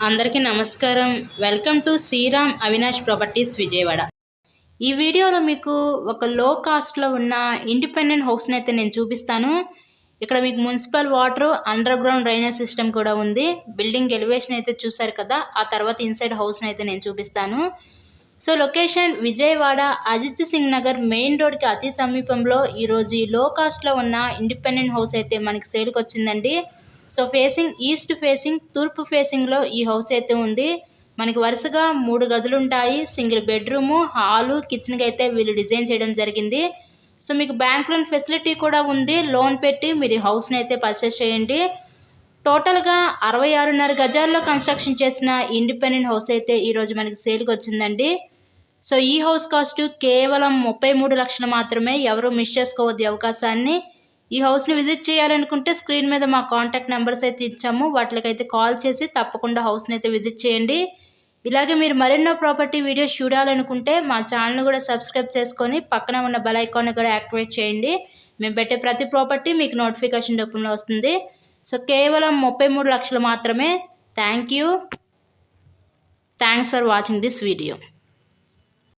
అందరికీ నమస్కారం. Welcome to Sriram Avinash properties Vijayawada. ఈ వీడియోలో మీకు ఒక లో కాస్ట్లో ఉన్న ఇండిపెండెంట్ హౌస్ని అయితే నేను చూపిస్తాను. ఇక్కడ మీకు municipal water, under ground drainage system కూడా ఉంది. బిల్డింగ్ ఎలివేషన్ అయితే చూసారు కదా, ఆ తర్వాత ఇన్సైడ్ హౌస్ని అయితే నేను చూపిస్తాను. So location Vijayawada Ajit Singh Nagar main రోడ్కి అతి సమీపంలో ఈరోజు ఈ లో కాస్ట్లో ఉన్న ఇండిపెండెంట్ హౌస్ అయితే మనకి సేల్కి వచ్చిందండి. సో ఫేసింగ్ ఈస్ట్ ఫేసింగ్, తూర్పు ఫేసింగ్లో ఈ హౌస్ అయితే ఉంది. మనకి వరుసగా 3 గదులు ఉంటాయి. సింగిల్ బెడ్రూము, హాలు, కిచెన్కి అయితే వీళ్ళు డిజైన్ చేయడం జరిగింది. సో మీకు బ్యాంక్ లోన్ ఫెసిలిటీ కూడా ఉంది. లోన్ పెట్టి మీరు ఈ హౌస్ని అయితే పర్చేస్ చేయండి. టోటల్గా 66.5 గజాల్లో కన్స్ట్రక్షన్ చేసిన ఇండిపెండెంట్ హౌస్ అయితే ఈరోజు మనకి సేల్కి వచ్చిందండి. సో ఈ హౌస్ కాస్ట్ కేవలం 33 లక్షలు మాత్రమే. ఎవరు మిస్ చేసుకోవద్దు అవకాశాన్ని. ఈ హౌస్ని విజిట్ చేయాలనుకుంటే స్క్రీన్ మీద మా కాంటాక్ట్ నెంబర్స్ అయితే ఇచ్చాము, వాటికైతే కాల్ చేసి తప్పకుండా హౌస్ని అయితే విజిట్ చేయండి. ఇలాగే మీరు మరెన్నో ప్రాపర్టీ వీడియోస్ చూడాలనుకుంటే మా ఛానల్ కూడా సబ్స్క్రైబ్ చేసుకొని పక్కన ఉన్న బెల్ ఐకాన్ని కూడా యాక్టివేట్ చేయండి. మేము పెట్టే ప్రతి ప్రాపర్టీ మీకు నోటిఫికేషన్ రూపంలో వస్తుంది. సో కేవలం 33 లక్షలు మాత్రమే. Thanks for watching this video.